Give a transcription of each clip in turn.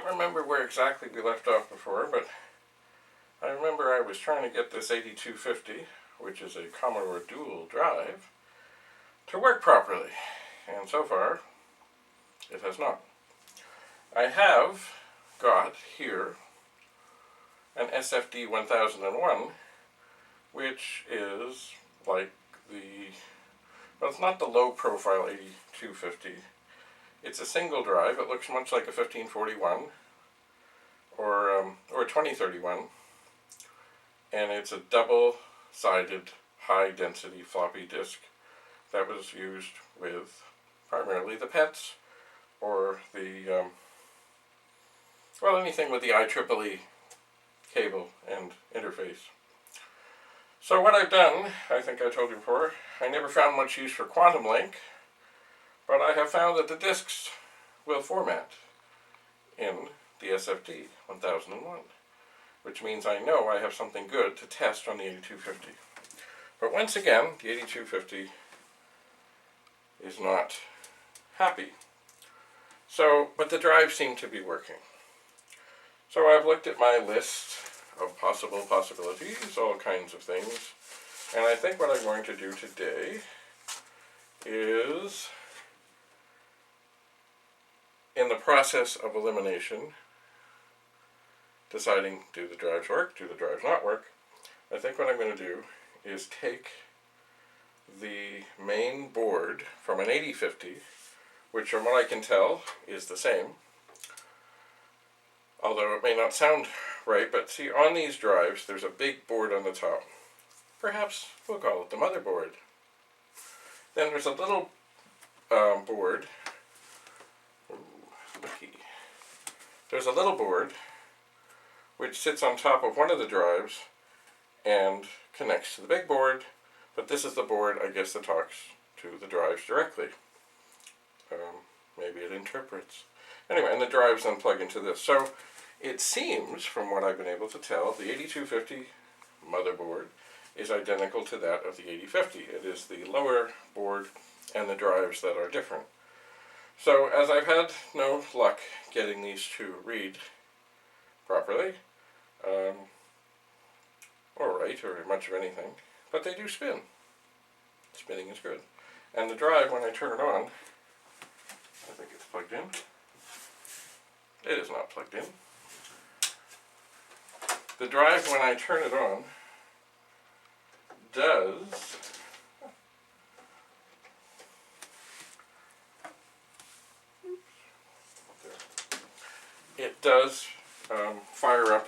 don't remember where exactly we left off before, but I remember I was trying to get this 8250, which is a Commodore dual drive, to work properly, and so far it has not. I have got here an SFD 1001, which is like well, it's not the low profile 8250. It's a single drive. It looks much like a 1541 or a 2031, and it's a double-sided high-density floppy disk that was used with primarily the PETs or the well, anything with the IEEE cable and interface. So what I've done, I think I told you before, I never found much use for quantum link, but I have found that the disks will format in the SFD 1001, which means I know I have something good to test on the 8250. But once again, the 8250 is not happy. So, but the drives seem to be working. So I've looked at my list of possible possibilities, all kinds of things, and I think what I'm going to do today is, in the process of elimination, deciding do the drives work, do the drives not work, I think what I'm going to do is take the main board from an 8050, which from what I can tell is the same, although it may not sound right, but see, on these drives there's a big board on the top. Perhaps we'll call it the motherboard. Then there's a little board. Ooh, lucky. There's a little board which sits on top of one of the drives and connects to the big board, but this is the board, I guess, that talks to the drives directly. Maybe it interprets. Anyway, and the drives then plug into this. So it seems, from what I've been able to tell, the 8250 motherboard is identical to that of the 8050. It is the lower board and the drives that are different. So as I've had no luck getting these to read properly, or write, or much of anything, but they do spin. Spinning is good. And the drive, when I turn it on, I think it's plugged in. It is not plugged in. The drive, when I turn it on, does fire up.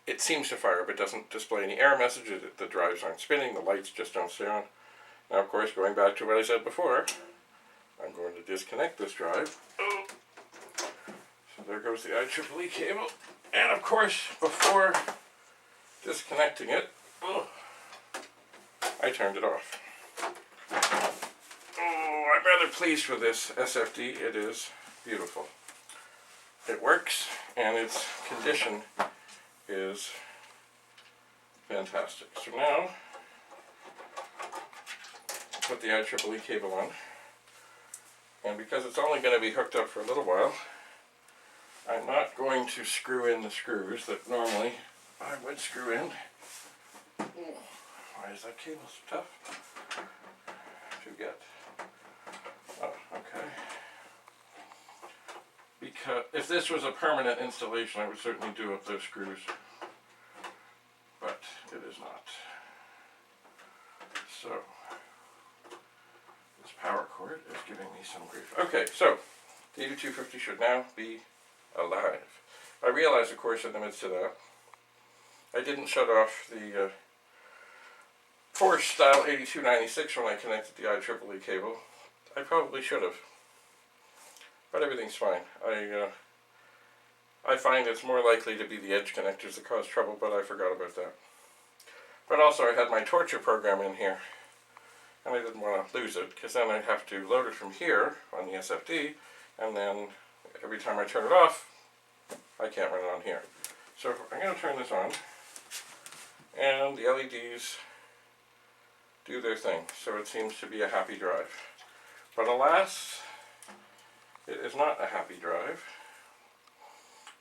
It seems to fire up. It doesn't display any error messages. The drives aren't spinning. The lights just don't stay on. Now, of course, going back to what I said before, I'm going to disconnect this drive. Oh. So there goes the IEEE cable. And of course, before disconnecting it, I turned it off. Oh, I'm rather pleased with this SFD. It is beautiful. It works, and its condition is fantastic. So now, put the IEEE cable on, and because it's only going to be hooked up for a little while, I'm not going to screw in the screws that normally I would screw in. Why is that cable so tough to get? Oh, okay. Because if this was a permanent installation, I would certainly do up those screws, but it is not. So this power cord is giving me some grief. Okay, so the 8250 should now be alive. I realize, of course, in the midst of that, I didn't shut off the Force style 8296 when I connected the IEEE cable. I probably should have, but everything's fine. I find it's more likely to be the edge connectors that cause trouble, but I forgot about that. But also I had my torture program in here, and I didn't want to lose it, because then I'd have to load it from here on the SFD, and then every time I turn it off, I can't run it on here. So I'm going to turn this on, and the LEDs do their thing, so it seems to be a happy drive. But alas, It is not a happy drive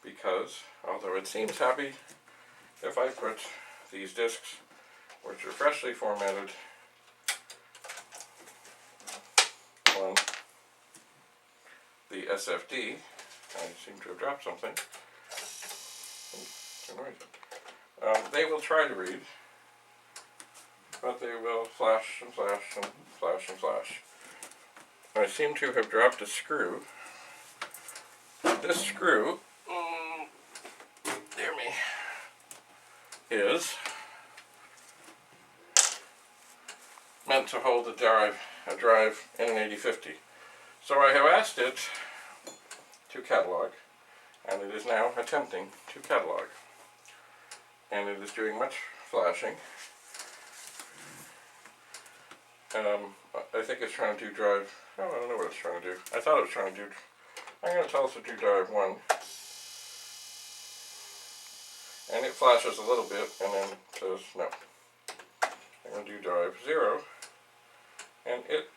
because, although it seems happy, if I put these disks, which are freshly formatted, on the SFD, I seem to have dropped something. It's annoying. They will try to read, but they will flash and flash and flash and flash. I seem to have dropped a screw. This screw, dear me, is meant to hold a drive in an 8050. So I have asked it to catalog, and it is now attempting to catalog. And it is doing much flashing. I think it's trying to do drive, I don't know what it's trying to do. I thought it was trying to do, I'm going to tell it to do drive 1. And it flashes a little bit and then says no. I'm going to do drive 0. And it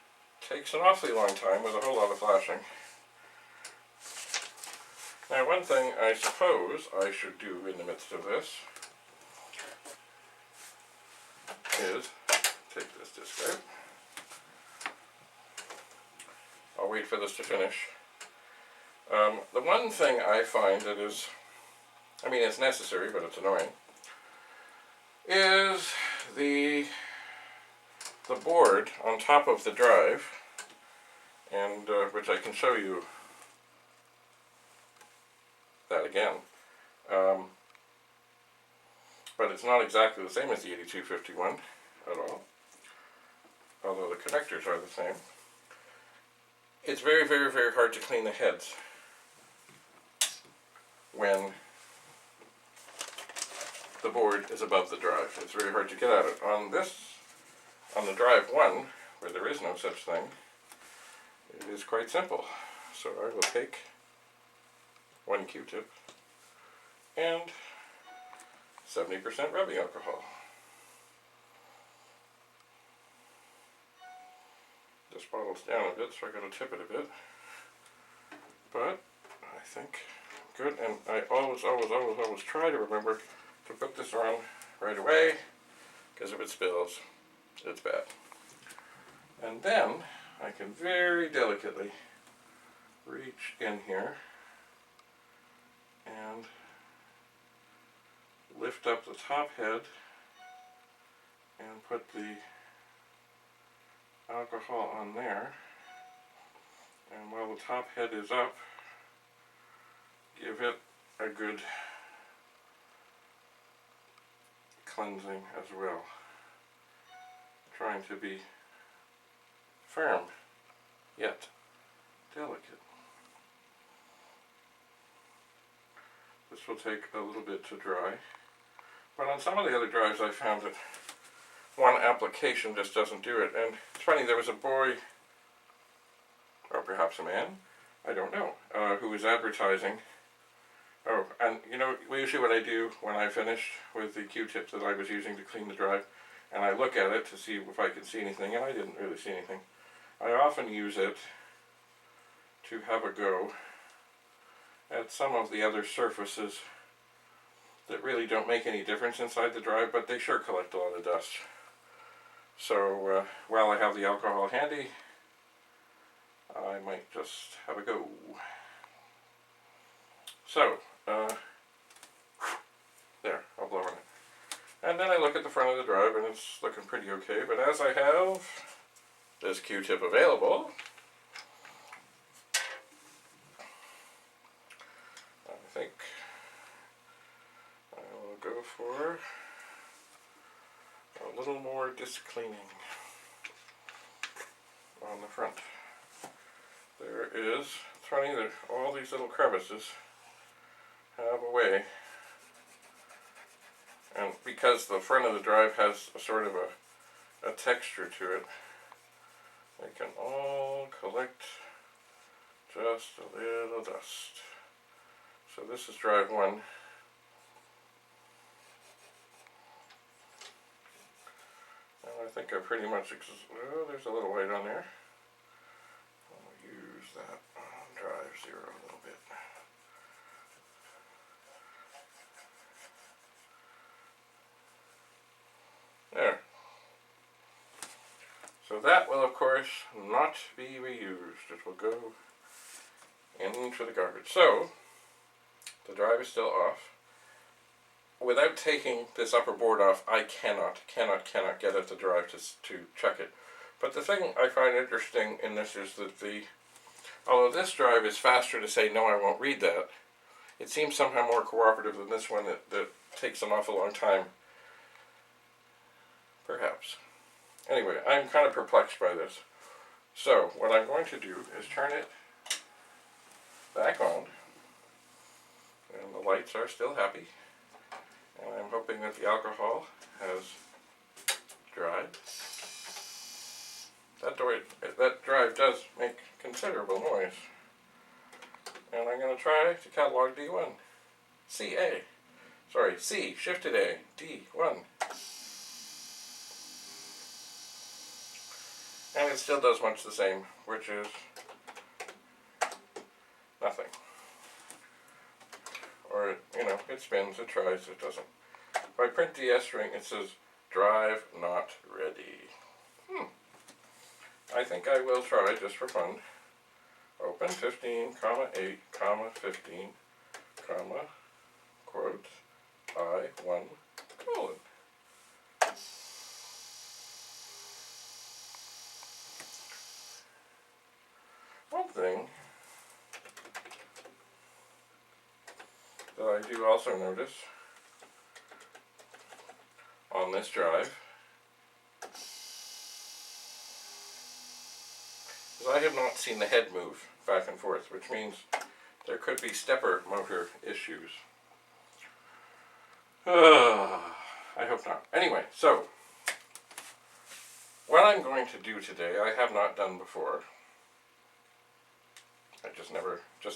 takes an awfully long time with a whole lot of flashing. Now, one thing I suppose I should do in the midst of this is take this disc out. I'll wait for this to finish. The one thing I find that is, I mean it's necessary but it's annoying, is the board on top of the drive, and which I can show you that again. But it's not exactly the same as the 8251 at all, although the connectors are the same. It's very, very, very hard to clean the heads when the board is above the drive. It's very hard to get at it. On the drive 1, where there is no such thing, it is quite simple. So I will take one Q-tip and 70% rubbing alcohol. This bottle's down a bit, so I gotta tip it a bit. But I think good, and I always try to remember to put this on right away, because if it spills, it's bad. And then I can very delicately reach in here and lift up the top head and put the alcohol on there, and while the top head is up, give it a good cleansing as well, trying to be firm yet delicate. This will take a little bit to dry, but on some of the other drives I found that one application just doesn't do it. And it's funny, there was a boy, or perhaps a man, I don't know, who was advertising. Oh, and you know, usually what I do when I finish with the Q-tips that I was using to clean the drive, and I look at it to see if I can see anything, and I didn't really see anything. I often use it to have a go at some of the other surfaces that really don't make any difference inside the drive, but they sure collect a lot of dust. So while I have the alcohol handy, I might just have a go. So, there, I'll blow on it. And then I look at the front of the drive and it's looking pretty okay, but as I have this Q-tip available, I think I will go for a little more disc cleaning on the front. There is, it's funny that all these little crevices have a way, and because the front of the drive has a sort of a texture to it, they can all collect just a little dust. So this is drive 1. And I think I pretty much, oh, there's a little white on there. I'll use that on drive zero a little bit. There. So that will, of course, not be reused. It will go into the garbage. So, the drive is still off. Without taking this upper board off, I cannot get at the drive to check it. But the thing I find interesting in this is that although this drive is faster to say, no, I won't read that, it seems somehow more cooperative than this one that takes an awful long time. Perhaps. Anyway, I'm kind of perplexed by this. So, what I'm going to do is turn it back on. And the lights are still happy. And I'm hoping that the alcohol has dried. That drive does make considerable noise. And I'm going to try to catalog D1. C-A. Sorry, C, shifted A, D1. And it still does much the same, which is nothing. Or, it spins, it tries, it doesn't. If I print the S string, it says, drive not ready. I think I will try, just for fun. Open 15, 8, 15, quote, I1, colon. One thing that I do also notice on this drive is I have not seen the head move back and forth, which means there could be stepper motor issues. I hope not. Anyway, so what I'm going to do today, I have not done before. I just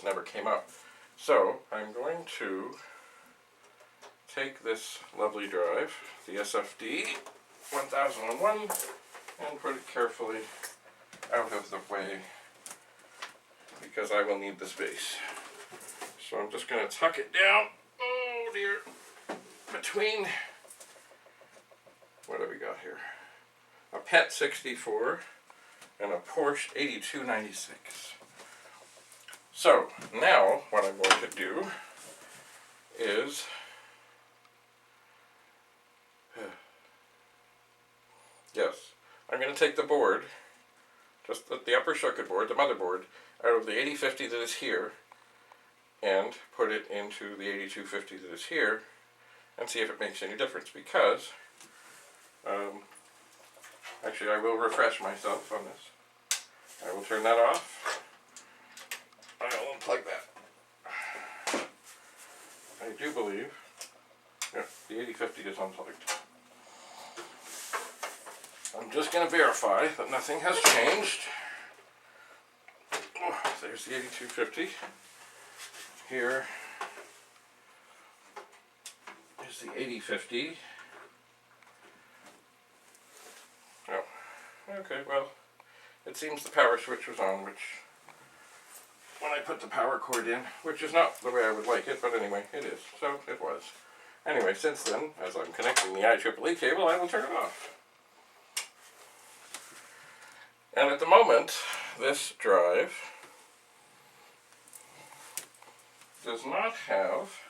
never came up. So I'm going to take this lovely drive, the SFD 1001, and put it carefully out of the way because I will need the space. So I'm just going to tuck it down, oh dear, between, what have we got here? A PET 64 and a Porsche 8296. So now what I'm going to do is I'm going to take the board, just the upper circuit board, the motherboard, out of the 8050 that is here and put it into the 8250 that is here and see if it makes any difference, because actually I will refresh myself on this. I will turn that off. I'll unplug that. I do believe, yeah, the 8050 is unplugged. I'm just going to verify that nothing has changed. Oh, there's the 8250. Here is the 8050. Oh, okay, well, it seems the power switch was on, which, when I put the power cord in, which is not the way I would like it, but anyway, it is, so it was. Anyway, since then, as I'm connecting the IEEE cable, I will turn it off. And at the moment, this drive does not have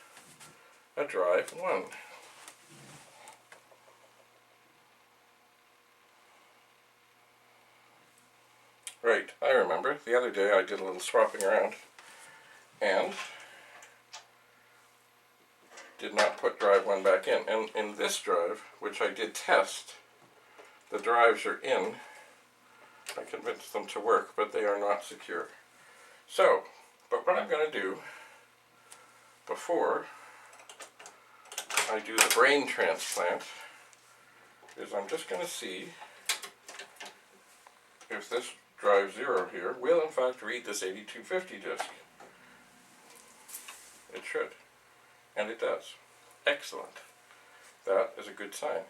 a drive 1. Right, I remember. The other day I did a little swapping around and did not put drive 1 back in. And in this drive, which I did test, the drives are in. I convinced them to work, but they are not secure. So, but what I'm going to do before I do the brain transplant is I'm just going to see if this drive 0 here will in fact read this 8250 disk. It should. And it does. Excellent. That is a good sign.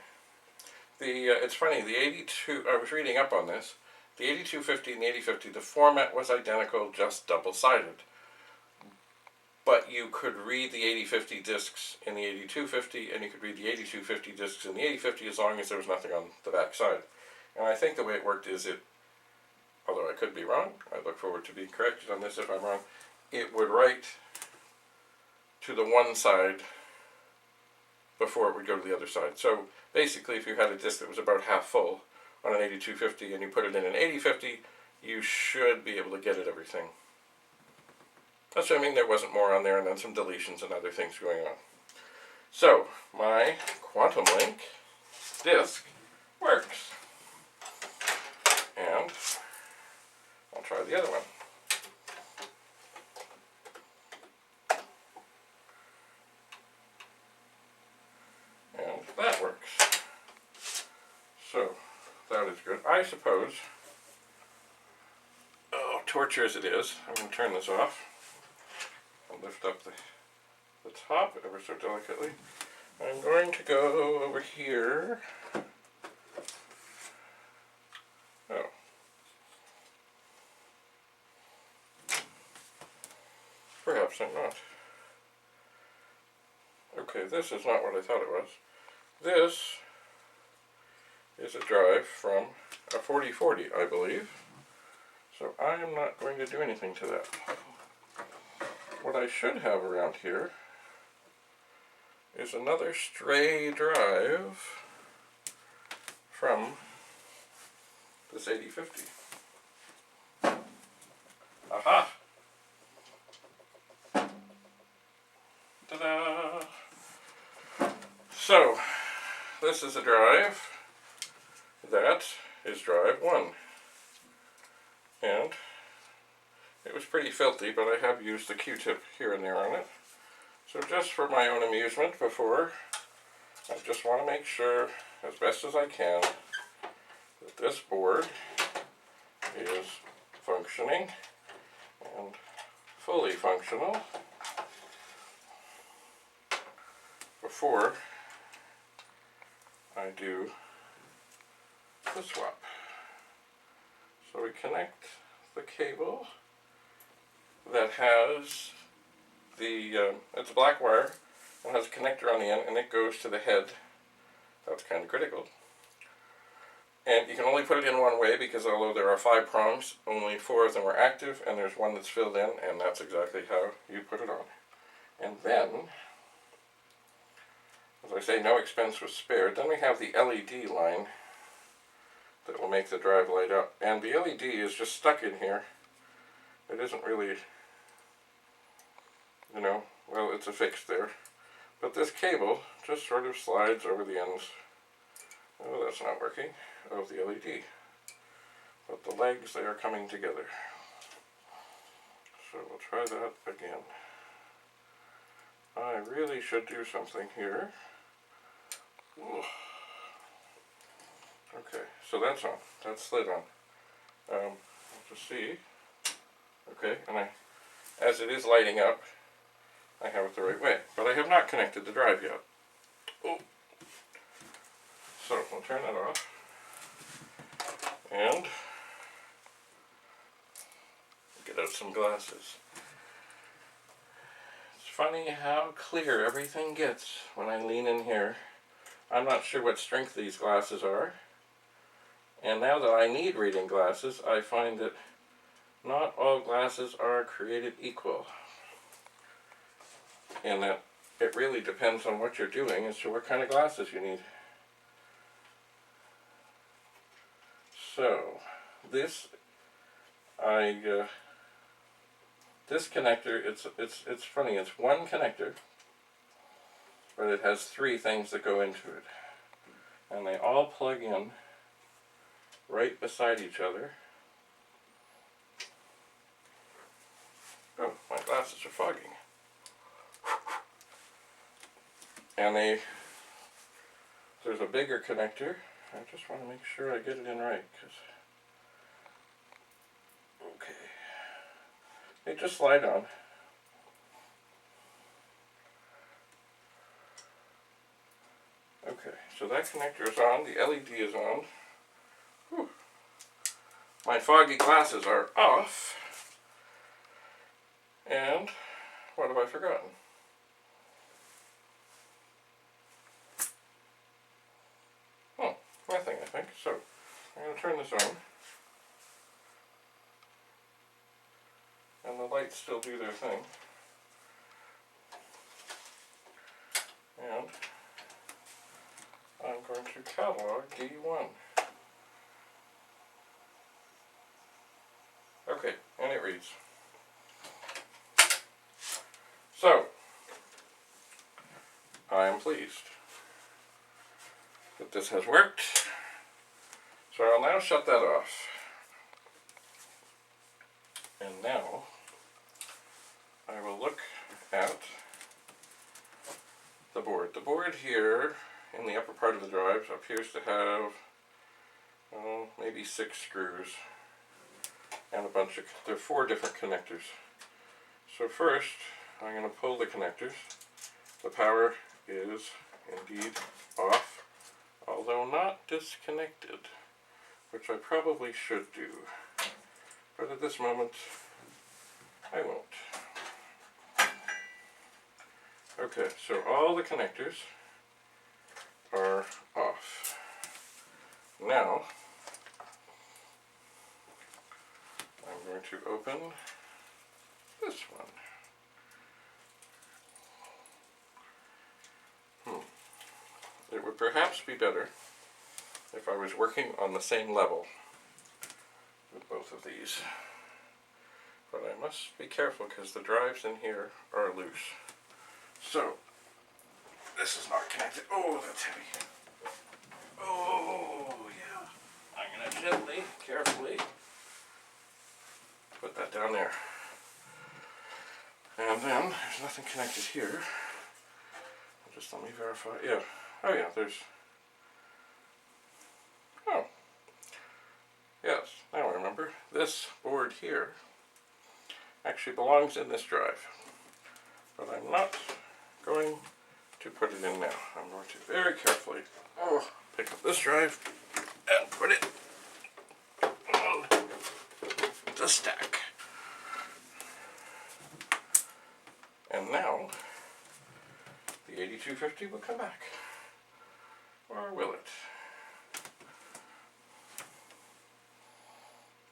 It's funny, the 82, I was reading up on this, the 8250 and the 8050, the format was identical, just double-sided. but you could read the 8050 discs in the 8250, and you could read the 8250 discs in the 8050 as long as there was nothing on the back side. And I think the way it worked is although I could be wrong, I look forward to being corrected on this if I'm wrong, it would write to the one side before it would go to the other side. So basically, if you had a disc that was about half full on an 8250 and you put it in an 8050, you should be able to get at everything. Assuming there wasn't more on there and then some deletions and other things going on. So, my Quantum Link disc works. And I'll try the other one. And that works. So, that is good. I suppose, torture as it is, I'm going to turn this off. I'll lift up the top ever so delicately. I'm going to go over here. Oh. Perhaps I'm not. Okay, this is not what I thought it was. This is a drive from a 4040, I believe. So I am not going to do anything to that. What I should have around here is another stray drive from this 8050. Aha! Ta-da! So, this is a drive that is drive 1. And it was pretty filthy, but I have used a Q-tip here and there on it. So just for my own amusement before, I just want to make sure, as best as I can, that this board is functioning and fully functional before I do the swap. So we connect the cable that has it's a black wire and has a connector on the end, and it goes to the head. That's kind of critical. And you can only put it in one way because although there are 5 prongs, only 4 of them are active, and there's one that's filled in, and that's exactly how you put it on. And then, as I say, no expense was spared. Then we have the LED line that will make the drive light up. And the LED is just stuck in here. It isn't really, well, it's affixed there. But this cable just sort of slides over the ends. Oh, that's not working. Of the LED. But the legs, they are coming together. So we'll try that again. I really should do something here. Ooh. Okay, so that's on. That's slid on. I'll just see. Okay, and as it is lighting up, I have it the right way. But I have not connected the drive yet. Oh. So we'll turn that off. And get out some glasses. It's funny how clear everything gets when I lean in here. I'm not sure what strength these glasses are. And now that I need reading glasses, I find that not all glasses are created equal. And that it really depends on what you're doing as to what kind of glasses you need. So, this connector, it's funny, it's one connector, but it has 3 things that go into it. And they all plug in right beside each other. Oh, my glasses are fogging. And there's a bigger connector. I just want to make sure I get it in right, okay. They just slide on. Okay, so that connector is on, the LED is on. Whew. My foggy glasses are off. And what have I forgotten? Oh, nothing, I think. So, I'm going to turn this on. And the lights still do their thing. And I'm going to catalog D1. Okay, and it reads. So, I am pleased that this has worked. So I'll now shut that off. And now I will look at the board. The board here in the upper part of the drive appears to have maybe 6 screws and a bunch of, there are 4 different connectors. So first I'm going to pull the connectors. The power is indeed off, although not disconnected, which I probably should do. But at this moment, I won't. Okay, so all the connectors are off. Now, I'm going to open this one. It would perhaps be better if I was working on the same level with both of these. But I must be careful because the drives in here are loose. So, this is not connected. Oh, that's heavy. Oh, yeah. I'm going to gently, carefully put that down there. And then, there's nothing connected here. Just let me verify. Yeah. Oh, yeah, there's... Oh. Yes, now I remember. This board here actually belongs in this drive. But I'm not going to put it in now. I'm going to very carefully pick up this drive and put it on the stack. And now the 8250 will come back. Or will it?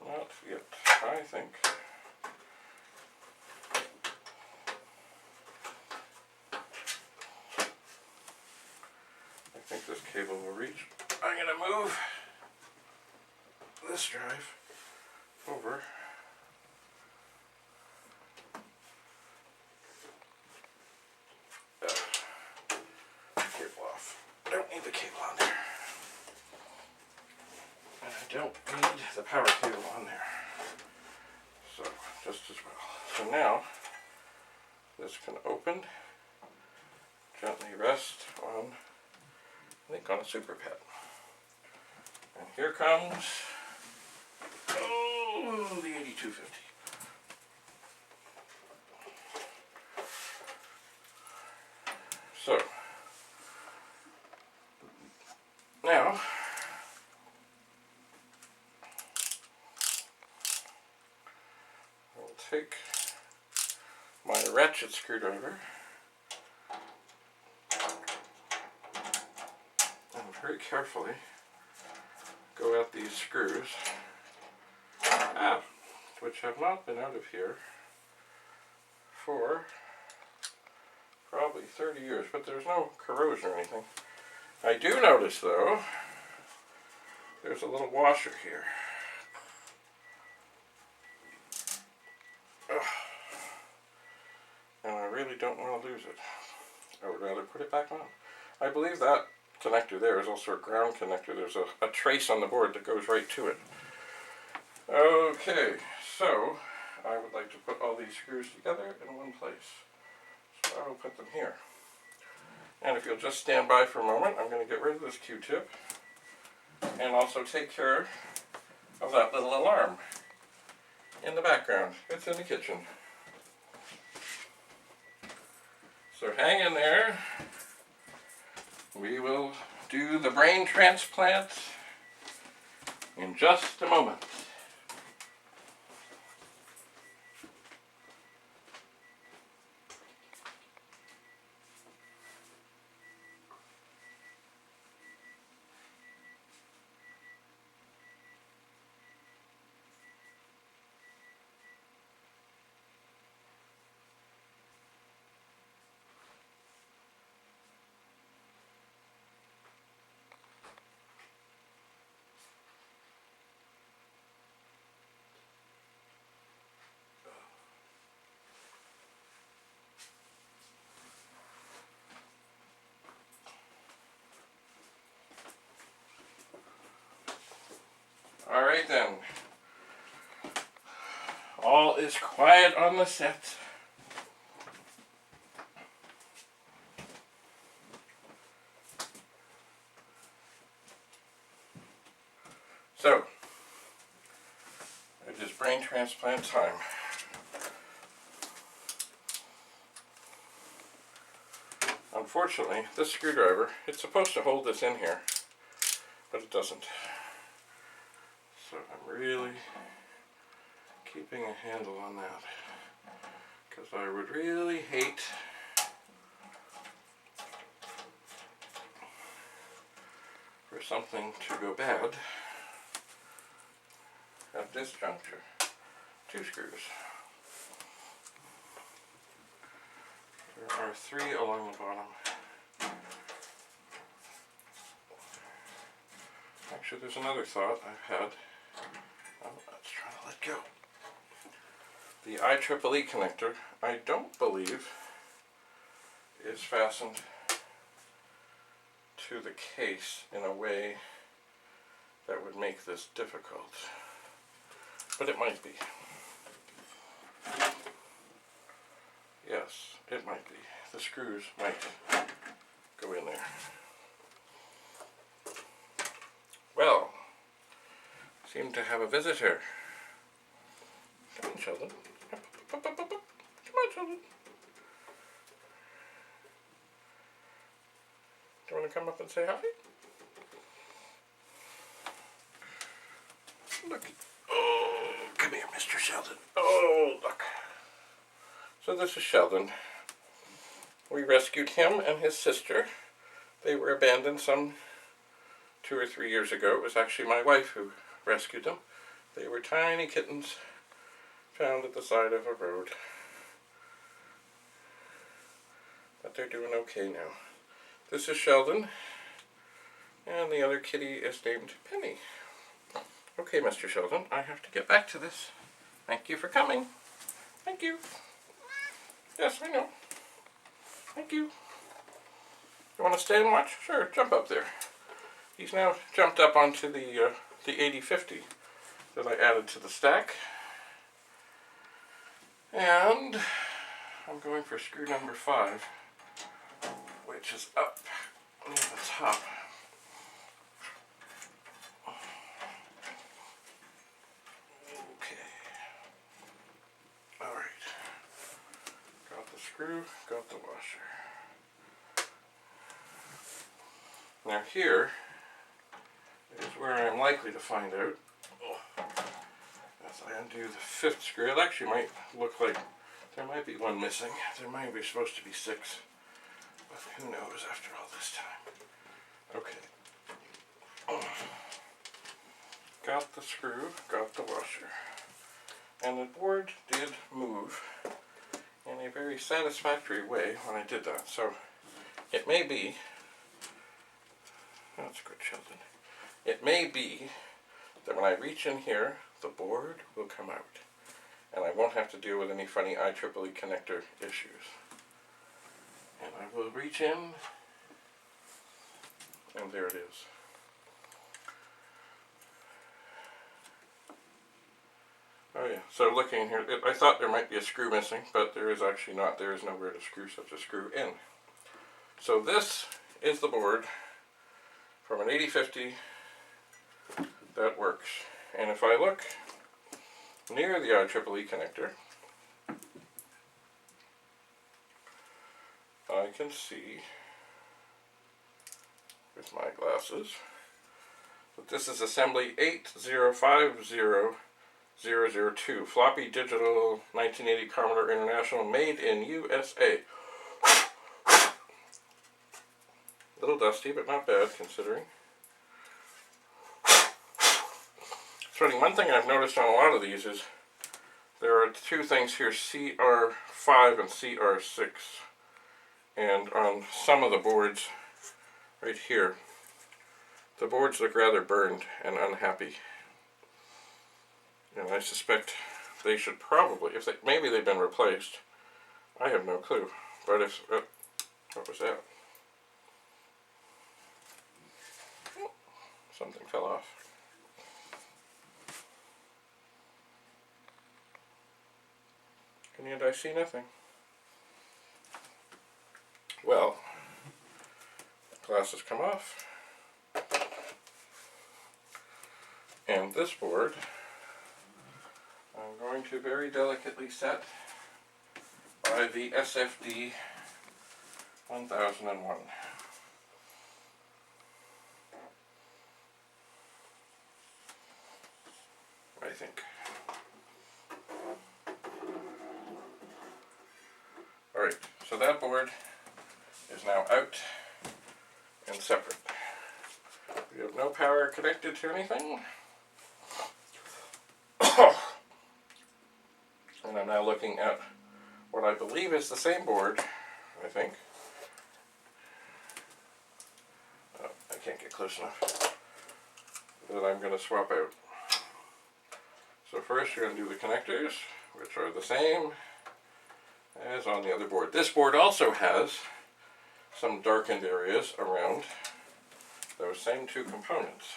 Not yet, I think. I think this cable will reach. I'm going to move this drive over. Cable off. I don't need the cable on there. And I don't need the power cable on there. So, just as well. So now, this can open, gently rest on, I think, on a super pad. And here comes, the 8250. So, now, I'll take my ratchet screwdriver and very carefully go at these screws, which have not been out of here for probably 30 years, but there's no corrosion or anything. I do notice, though, there's a little washer here. And I really don't want to lose it. I would rather put it back on. I believe that connector there is also a ground connector. There's a trace on the board that goes right to it. Okay, so I would like to put all these screws together in one place. So I will put them here. And if you'll just stand by for a moment, I'm going to get rid of this Q-tip and also take care of that little alarm in the background. It's in the kitchen. So hang in there. We will do the brain transplant in just a moment. . Alright then. All is quiet on the set. So, it is brain transplant time. Unfortunately, this screwdriver, it's supposed to hold this in here, but it doesn't. So I'm really keeping a handle on that, because I would really hate for something to go bad at this juncture. 2 screws. There are 3 along the bottom. Actually, there's another thought I've had. Oh, that's trying to let go. The IEEE connector, I don't believe, is fastened to the case in a way that would make this difficult. But it might be. Yes, it might be. The screws might go in there. Well, seem to have a visitor. Come on, Sheldon. Come on, Sheldon. Do you want to come up and say hi? Look. Oh, come here, Mr. Sheldon. Oh, look. So this is Sheldon. We rescued him and his sister. They were abandoned some 2 or 3 years ago. It was actually my wife who rescued them. They were tiny kittens found at the side of a road. But they're doing okay now. This is Sheldon, and the other kitty is named Penny. Okay, Mr. Sheldon, I have to get back to this. Thank you for coming. Thank you. Yes, I know. Thank you. You want to stay and watch? Sure, jump up there. He's now jumped up onto the 8050 that I added to the stack. And I'm going for screw number 5, which is up near the top. Okay. Alright. Got the screw, got the washer. Now here is where I'm likely to find out. As I undo the 5th screw, it actually might look like there might be one missing. There might be supposed to be 6. But who knows after all this time. Okay. Got the screw, got the washer. And the board did move in a very satisfactory way when I did that. So it may be, that's good, Sheldon. It may be that when I reach in here, the board will come out. And I won't have to deal with any funny IEEE connector issues. And I will reach in, and there it is. Oh yeah, so looking here, I thought there might be a screw missing, but there is actually not. There is nowhere to screw such a screw in. So this is the board from an 8050 that works. And if I look near the IEEE connector, I can see with my glasses that this is assembly 8050002, floppy digital 1980 Commodore International, made in USA. A little dusty, but not bad considering. It's funny, one thing I've noticed on a lot of these is there are 2 things here, CR5 and CR6. And on some of the boards right here, the boards look rather burned and unhappy. And I suspect they should probably, if they, maybe they've been replaced. I have no clue. But if, what was that? Oh, something fell off. and yet I see nothing. Well, glasses come off, and this board I'm going to very delicately set by the SFD 1001. I think. Alright, so that board is now out and separate. We have no power connected to anything. And I'm now looking at what I believe is the same board, I think. Oh, I can't get close enough. That I'm going to swap out. So first you're going to do the connectors, which are the same as on the other board. This board also has some darkened areas around those same two components,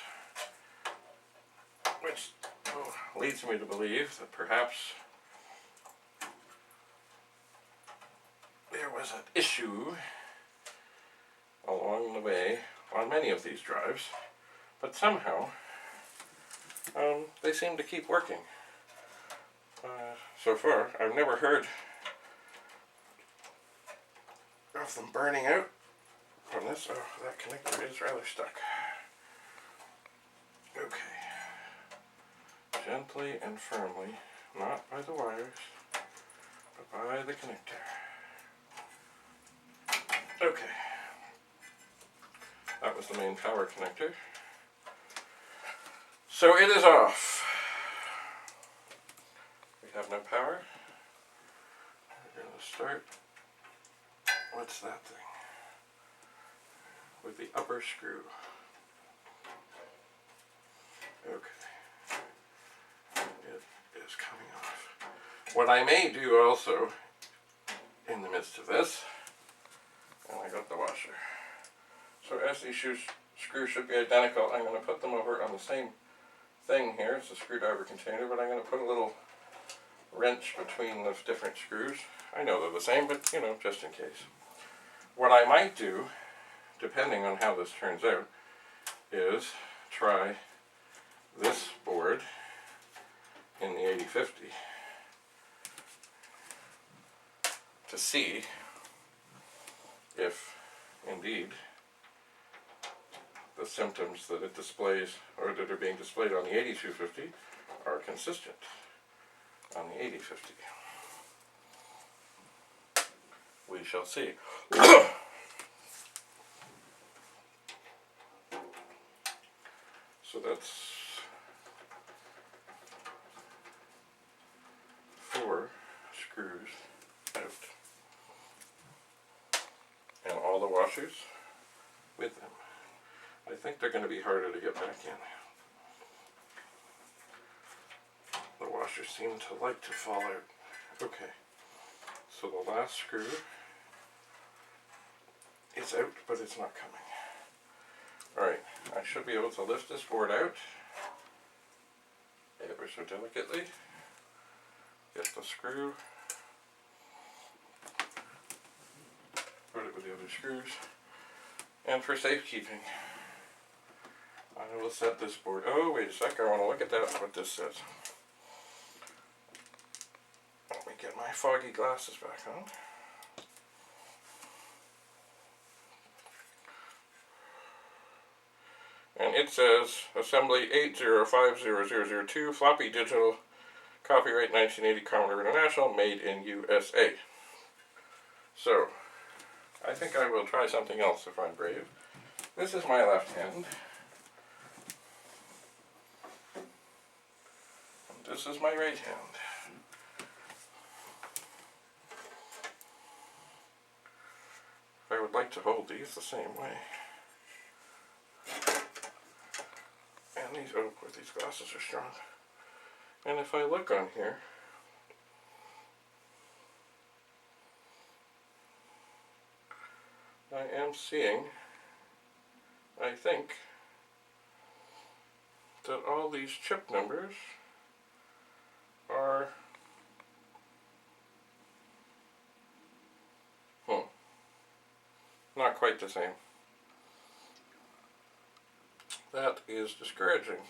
which leads me to believe that perhaps there was an issue along the way on many of these drives, but somehow they seem to keep working. So far, I've never heard of them burning out from this. Oh, that connector is rather stuck. Okay. Gently and firmly, not by the wires, but by the connector. Okay. That was the main power connector. So it is off. We have no power. We're going to start. What's that thing? With the upper screw. Okay. It is coming off. What I may do also, in the midst of this, and I got the washer. So as these screws should be identical, I'm going to put them over on the same thing here. It's a screwdriver container, but I'm going to put a little wrench between the different screws. I know they're the same, but you know, just in case. What I might do, depending on how this turns out, is try this board in the 8050 to see if indeed the symptoms that it displays, or that are being displayed on the 8250, are consistent on the 8050. We shall see. So that's 4 screws out. And all the washers with them. I think they're going to be harder to get back in. The washers seem to like to fall out. Okay, so the last screw is out, but it's not coming. Alright, I should be able to lift this board out ever so delicately. Get the screw. Put it with the other screws. And for safekeeping, I will set this board. Oh, wait a sec, I want to look at that, what this says. Let me get my foggy glasses back on. And it says, Assembly 8050002, floppy digital, copyright 1980, Commodore International, made in USA. So, I think I will try something else if I'm brave. This is my left hand. And this is my right hand. I would like to hold these the same way. And these, oh boy, these glasses are strong. And if I look on here, I am seeing, I think, that all these chip numbers are not quite the same. That is discouraging.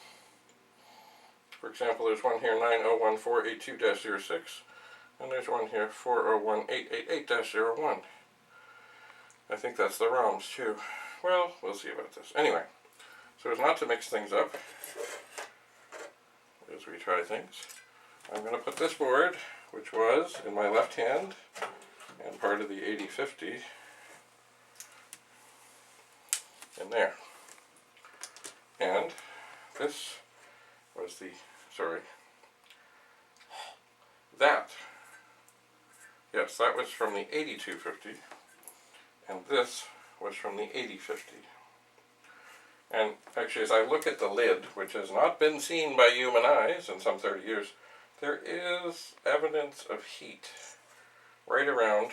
For example, there's one here 901482-06, and there's one here 401888-01. I think that's the ROMs too. Well, we'll see about this. Anyway, so as not to mix things up as we try things, I'm going to put this board, which was in my left hand and part of the 8050, in there. And this was the, yes, that was from the 8250, and this was from the 8050. And actually, as I look at the lid, which has not been seen by human eyes in some 30 years, there is evidence of heat right around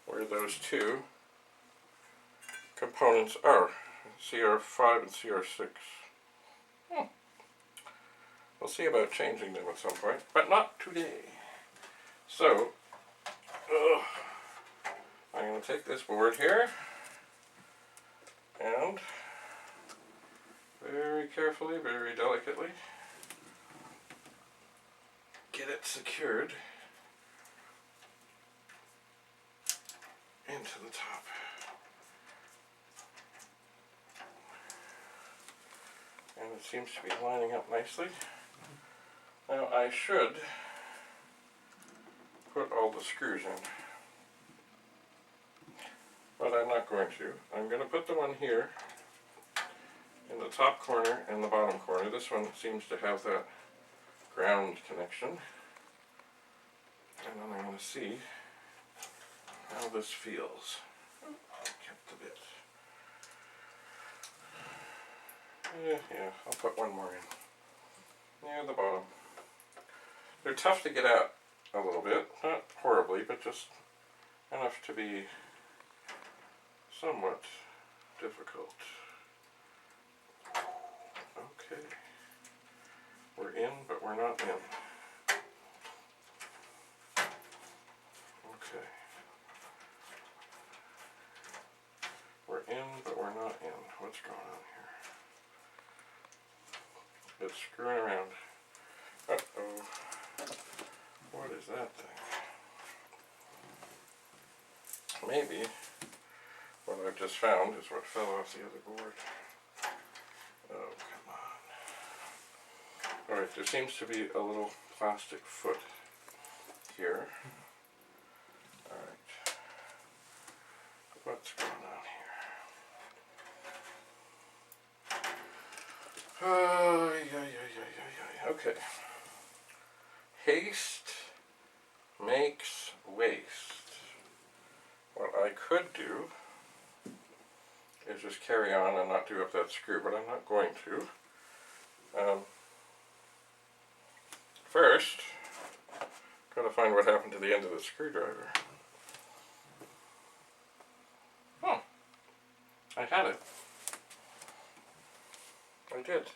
where those two components are, CR5 and CR6. We'll see about changing them at some point, but not today. So, I'm going to take this board here and very carefully, very delicately get it secured into the top. And it seems to be lining up nicely. Now I should put all the screws in, but I'm not going to. I'm going to put the one here in the top corner and the bottom corner. This one seems to have that ground connection. And then I'm going to see how this feels. I kept the bit. Yeah, I'll put one more in. Near the bottom. They're tough to get out a little bit. Not horribly, but just enough to be somewhat difficult. Okay. We're in, but we're not in. Okay. We're in, but we're not in. What's going on here? It's screwing around. Uh-oh. What is that thing? Maybe what I've just found is what fell off the other board. Oh, come on. Alright, there seems to be a little plastic foot here. Alright. What's going on here? Oh, yeah. Okay. Haste makes waste. What I could do is just carry on and not do up that screw, but I'm not going to. First, gotta find what happened to the end of the screwdriver. I had it. I did.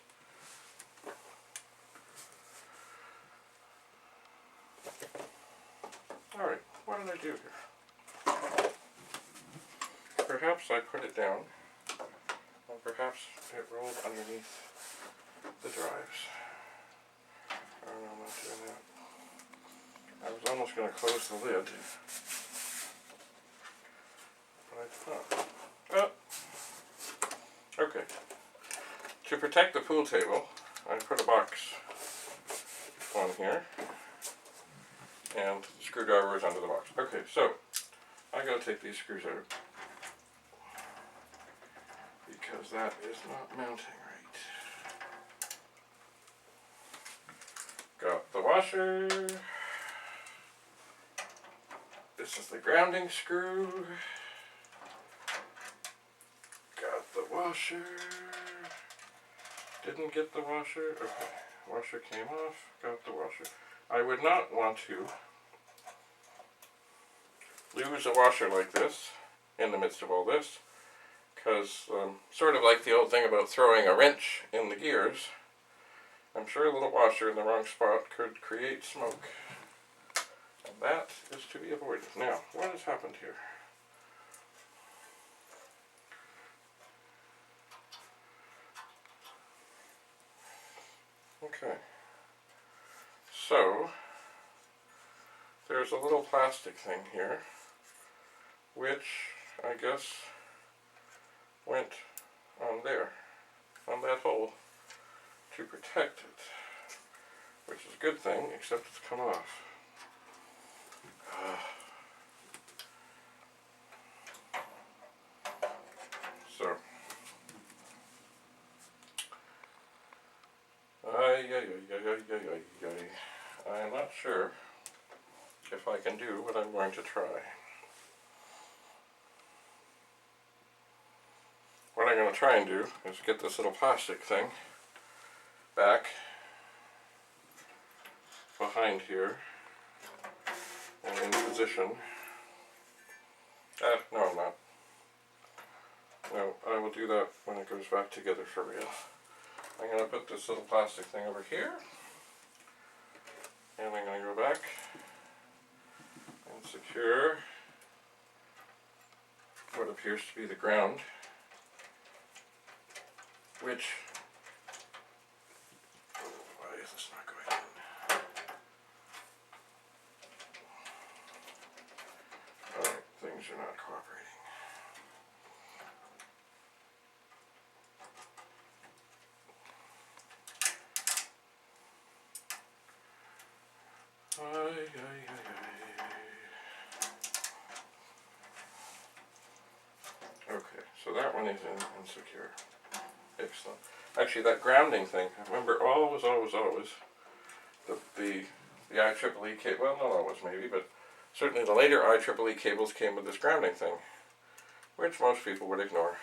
Alright, what did I do here? Perhaps I put it down, or perhaps it rolled underneath the drives. Oh no, I'm not doing that. I was almost going to close the lid, but I thought, okay. To protect the pool table, I put a box on here, and the screwdriver is under the box. Okay, so I gotta take these screws out because that is not mounting right. Got the washer. This is the grounding screw. Got the washer. Didn't get the washer. Okay, washer came off. Got the washer. I would not want to lose a washer like this in the midst of all this, because sort of like the old thing about throwing a wrench in the gears, I'm sure a little washer in the wrong spot could create smoke, and that is to be avoided. Now, what has happened here? Okay, so there's a little plastic thing here, which I guess went on there, on that hole, to protect it, which is a good thing, except it's come off. So, I'm not sure if I can do what I'm going to try. What I'm going to try and do is get this little plastic thing back behind here and in position. No, I'm not. No, I will do that when it goes back together for real. I'm going to put this little plastic thing over here, and I'm going to go back and secure what appears to be the ground, which, why is this not going in? Alright, things are not cooperating. Okay, so that one is in and secure. Excellent. Actually, that grounding thing, I remember always the IEEE cable, well, not always maybe, but certainly the later IEEE cables came with this grounding thing, which most people would ignore.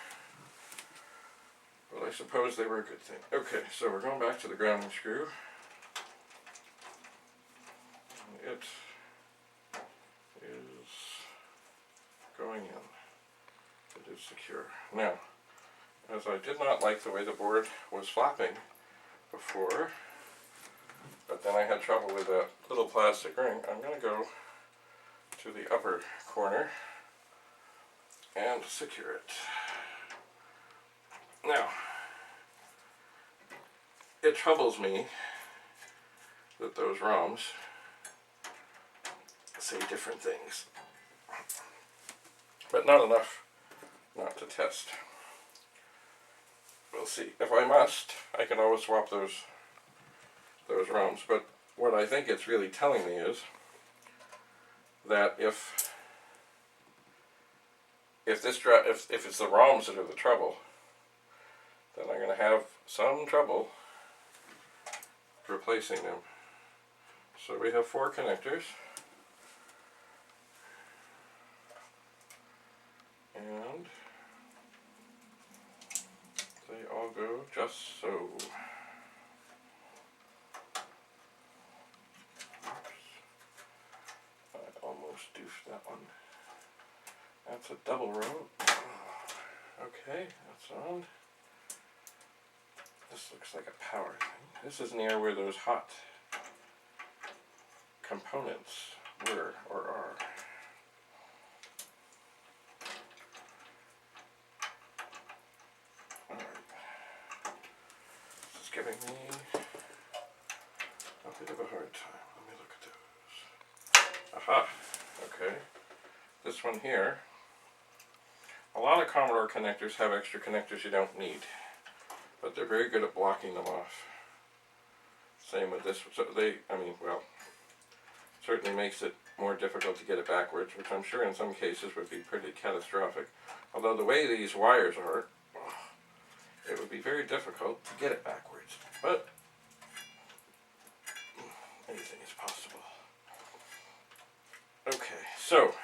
But I suppose they were a good thing. Okay, so we're going back to the grounding screw. It is going in. It is secure. Now, as I did not like the way the board was flapping before, but then I had trouble with that little plastic ring, I'm going to go to the upper corner and secure it. Now, it troubles me that those ROMs say different things, but not enough not to test. We'll see. If I must, I can always swap those ROMs, but what I think it's really telling me is that if it's the ROMs that are the trouble, then I'm going to have some trouble replacing them. So we have 4 connectors, and they all go just so. Oops. I almost doofed that one. That's a double row. Okay, that's on. This looks like a power thing. This is near where those hot components were or are. Alright. This is giving me a bit of a hard time. Let me look at those. Aha! Okay. This one here. A lot of Commodore connectors have extra connectors you don't need, but they're very good at blocking them off. Same with this. So certainly makes it more difficult to get it backwards, which I'm sure in some cases would be pretty catastrophic. Although the way these wires are, it would be very difficult to get it backwards. But anything is possible. Okay, so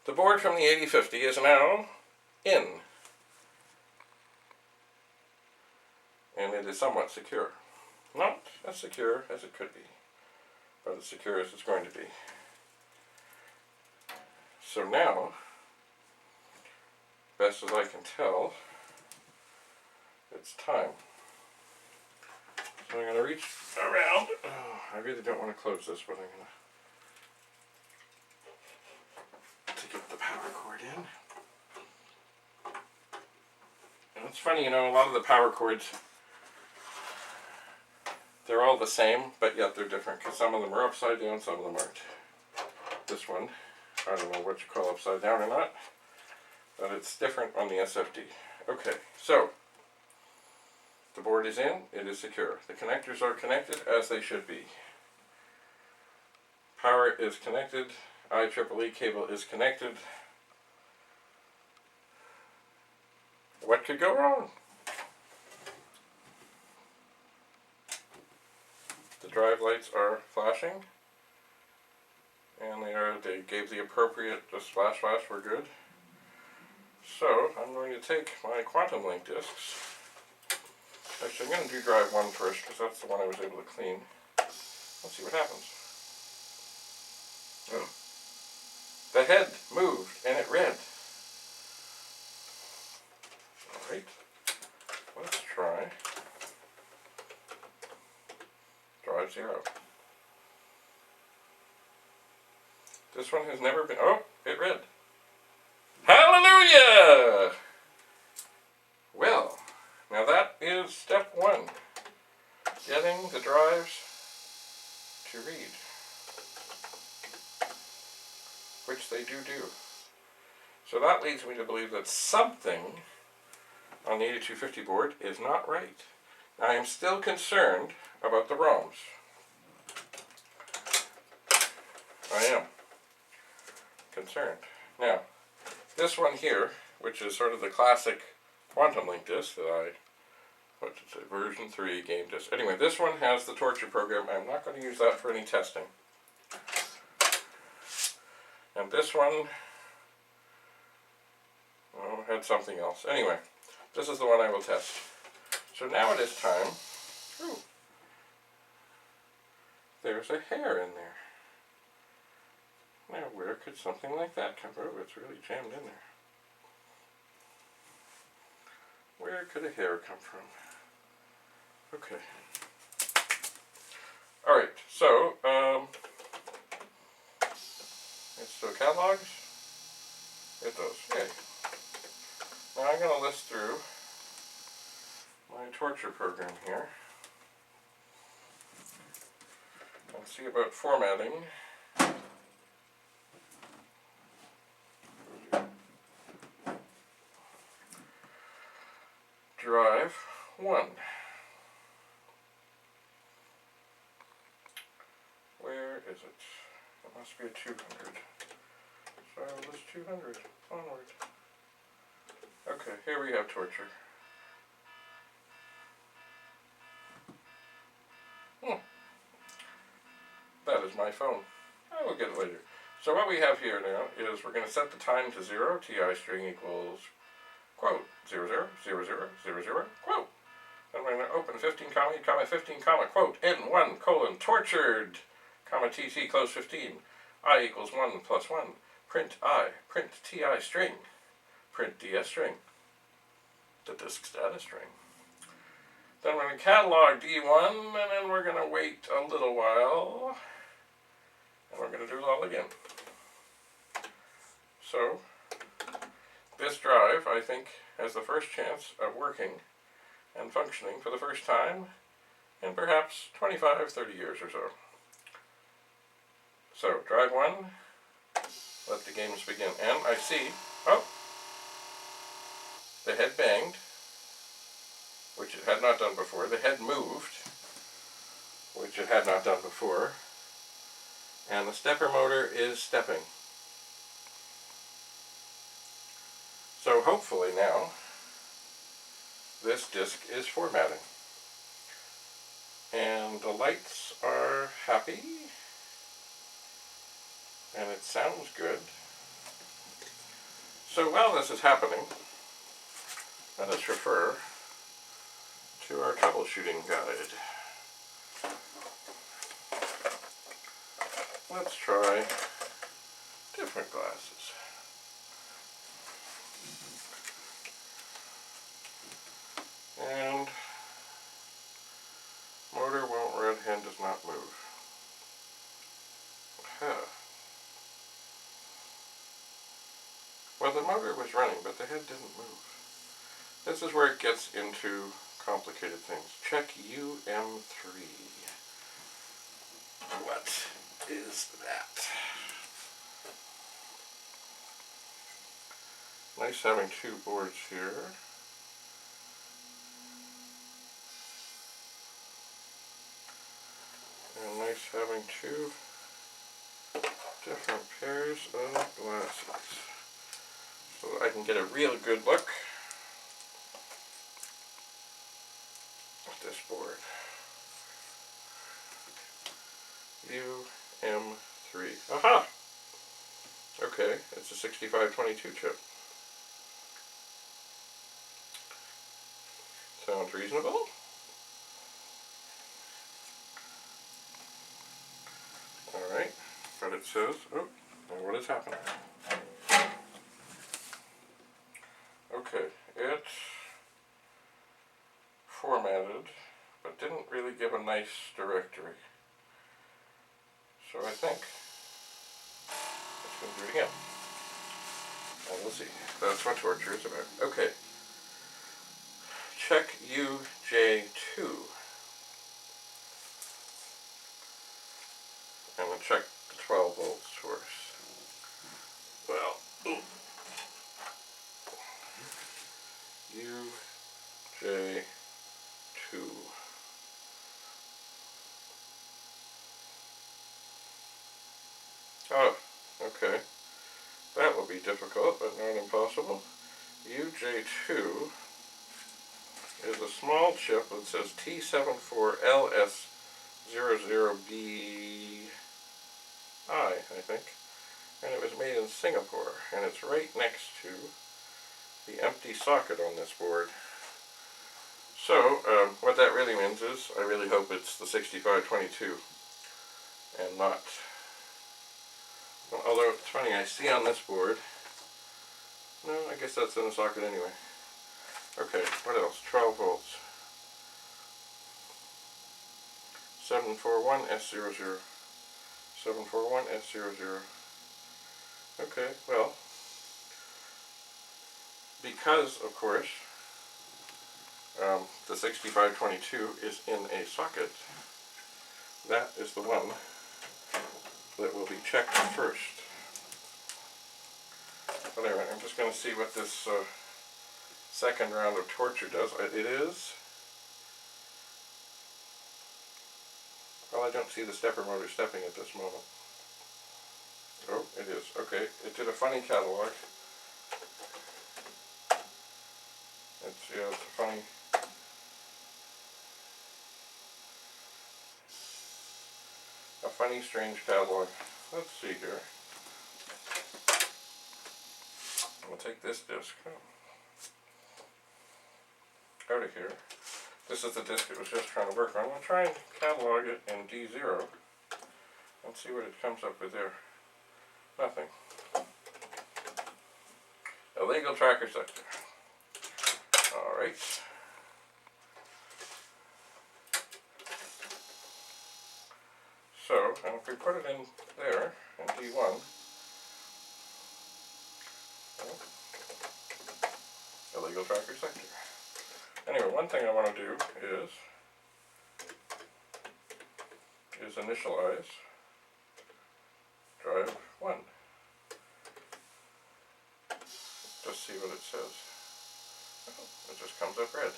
the board from the 8050 is now in, and it is somewhat secure. Not as secure as it could be, but as secure as it's going to be. So now, best as I can tell, it's time. So I'm going to reach around. Oh, I really don't want to close this, but I'm going to get the power cord in. It's funny, you know, a lot of the power cords, they're all the same, but yet they're different, because some of them are upside down, some of them aren't. This one, I don't know what you call upside down or not, but it's different on the SFD. Okay, so the board is in, it is secure. The connectors are connected as they should be. Power is connected, IEEE cable is connected. What could go wrong? The drive lights are flashing, and they gave the appropriate, just flash, we're good. So I'm going to take my quantum link discs. Actually, I'm going to do drive 1 first, because that's the one I was able to clean. Let's see what happens. Oh. The head moved, and it read. Alright, let's try drive 0. This one has never been, oh, it read. Hallelujah! Well, now that is step 1. Getting the drives to read. Which they do. So that leads me to believe that something on the 8250 board is not right. I am still concerned about the ROMs. I am concerned. Now, this one here, which is sort of the classic quantum link disc that I, what did it say, version 3 game disc. Anyway, this one has the torture program. I'm not going to use that for any testing. And this one, oh, had something else. Anyway, this is the one I will test. So now it is time. Ooh, there's a hair in there. Now where could something like that come from? Oh, it's really jammed in there. Where could a hair come from? Okay. Alright, so, it still catalogs? It does, yay. Now I'm going to list through my torture program here and see about formatting. Drive 1. Where is it? It must be a 200. So this 200 onward. Okay, here we have torture. That is my phone. I will get it later. So what we have here now is we're going to set the time to 0. TI string equals quote 00, 00, 00, quote. And we're going to open 15, comma, 8, comma, 15, comma, quote, N1, colon, tortured, comma, TT, close 15, I equals 1 plus 1, print I, print TI string, print DS string, the disk status string. Then we're going to catalog D1, and then we're going to wait a little while, and we're going to do it all again. So, this drive, I think, has the first chance of working and functioning for the first time in perhaps 25, 30 years or so. So, drive 1, let the games begin. And I see, oh, the head banged, which it had not done before. The head moved, which it had not done before. And the stepper motor is stepping. So hopefully now, this disk is formatting. And the lights are happy. And it sounds good. So while this is happening, let us refer to our troubleshooting guide. Let's try different glasses. And motor won't red hand does not move. Huh. Well, the motor was running, but the head didn't move. This is where it gets into complicated things. Check UM3. What is that? Nice having two boards here. And nice having two different pairs of glasses. So I can get a real good look at this board. UM3. Aha! Okay, it's a 6522 chip. Sounds reasonable. Alright, but it says, oh, what is happening? Okay, it formatted, but didn't really give a nice directory. So I think it's going to do it again. And we'll see. That's what torture is about. Okay. Check UJ2. And we'll check the 12 volts source. Well, UJ2. Oh, okay. That will be difficult, but not impossible. UJ2 is a small chip that says T74LS00BI, I think. And it was made in Singapore, and it's right next to the empty socket on this board. So, what that really means is, I really hope it's the 6522, and not, well, although it's funny, I see on this board, no, I guess that's in the socket anyway. Okay, what else? 12 volts. 741S00. 741S00. Okay, well, because, of course, the 6522 is in a socket, that is the one that will be checked first. But anyway, I'm just going to see what this second round of torture does. It is, well, I don't see the stepper motor stepping at this moment. Oh, it is. Okay, it did a funny catalog. It's, yeah, it's a funny, strange catalog. Let's see here. We'll take this disc out of here. This is the disc it was just trying to work on. We'll try and catalog it in D0 and see what it comes up with there. Nothing. Illegal tracker sector. Alright. So, and if we put it in there, in D1, well, illegal tracker sector. Anyway, one thing I want to do is initialize drive 1. Just see what it says. Oh, it just comes up red.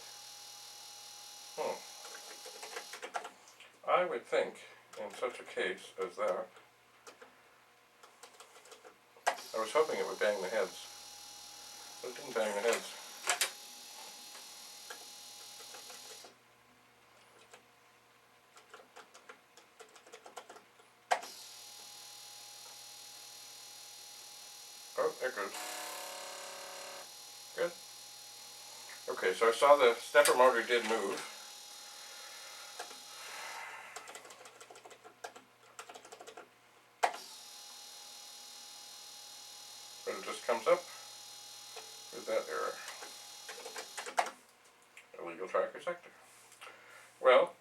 I would think, in such a case as that, I was hoping it would bang the heads, but it didn't bang the heads. Oh, there it goes. Good. Okay, so I saw the stepper motor did move. But it just comes up with that error. Illegal tracker sector. Well,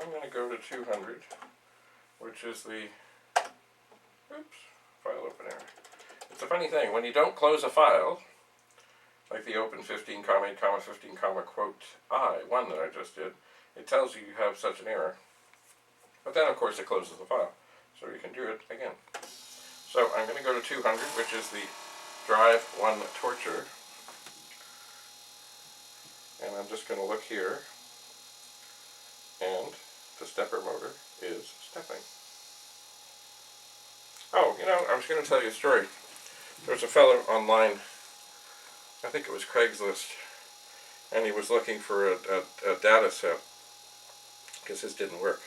I'm going to go to 200, which is the, oops, file opener, it's a funny thing, when you don't close a file, like the open 15, 8, 15, quote I, one that I just did, it tells you you have such an error. But then, of course, it closes the file, so you can do it again. So I'm going to go to 200, which is the drive 1 torture. And I'm just going to look here, and the stepper motor is stepping. Oh, you know, I was going to tell you a story. There was a fellow online, I think it was Craigslist, and he was looking for a data set, because his didn't work.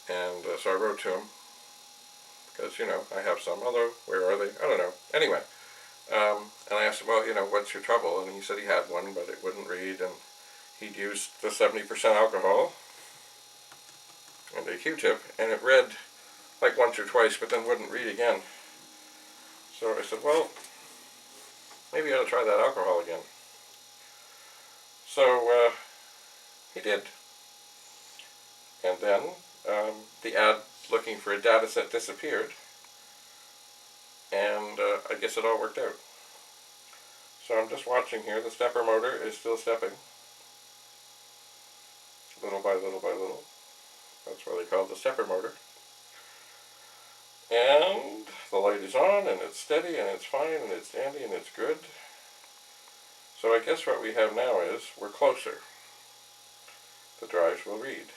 And so I wrote to him, because, you know, I have some, although, where are they? I don't know. Anyway, and I asked him, well, you know, what's your trouble? And he said he had one, but it wouldn't read, and he'd used the 70% alcohol and a Q-tip, and it read like once or twice, but then wouldn't read again. So I said, well, maybe you ought to try that alcohol again. So he did. And then the ad looking for a data set disappeared, and I guess it all worked out. So I'm just watching here. The stepper motor is still stepping, little by little by little. That's why they call it the stepper motor. And the light is on, and it's steady, and it's fine, and it's dandy, and it's good. So I guess what we have now is we're closer. The drives will read.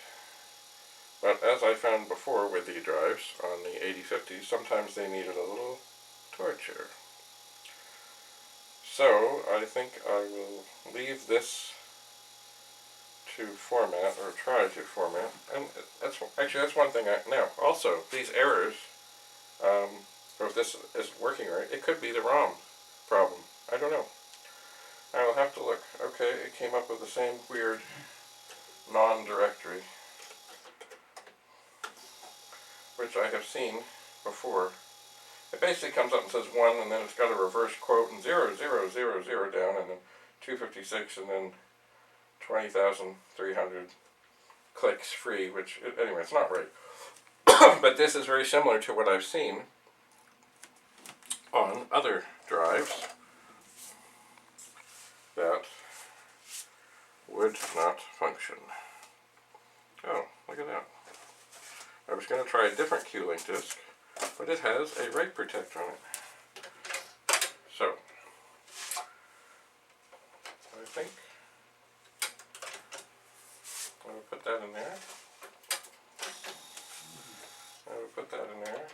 But as I found before with the drives on the 8050s, sometimes they needed a little torture. So I think I will leave this to format, or try to format. And that's one thing now. Also, these errors, or if this isn't working right, it could be the ROM problem. I don't know. I will have to look. Okay, it came up with the same weird non-directory, which I have seen before. It basically comes up and says 1, and then it's got a reverse quote, and 0, 0, 0, 0 down, and then 256, and then 20,300 clicks free, which, anyway, it's not right. But this is very similar to what I've seen on other drives that would not function. Oh, look at that. I was going to try a different Q-Link disk, but it has a write protect on it. So, I think I will put that in there. I will put that in there.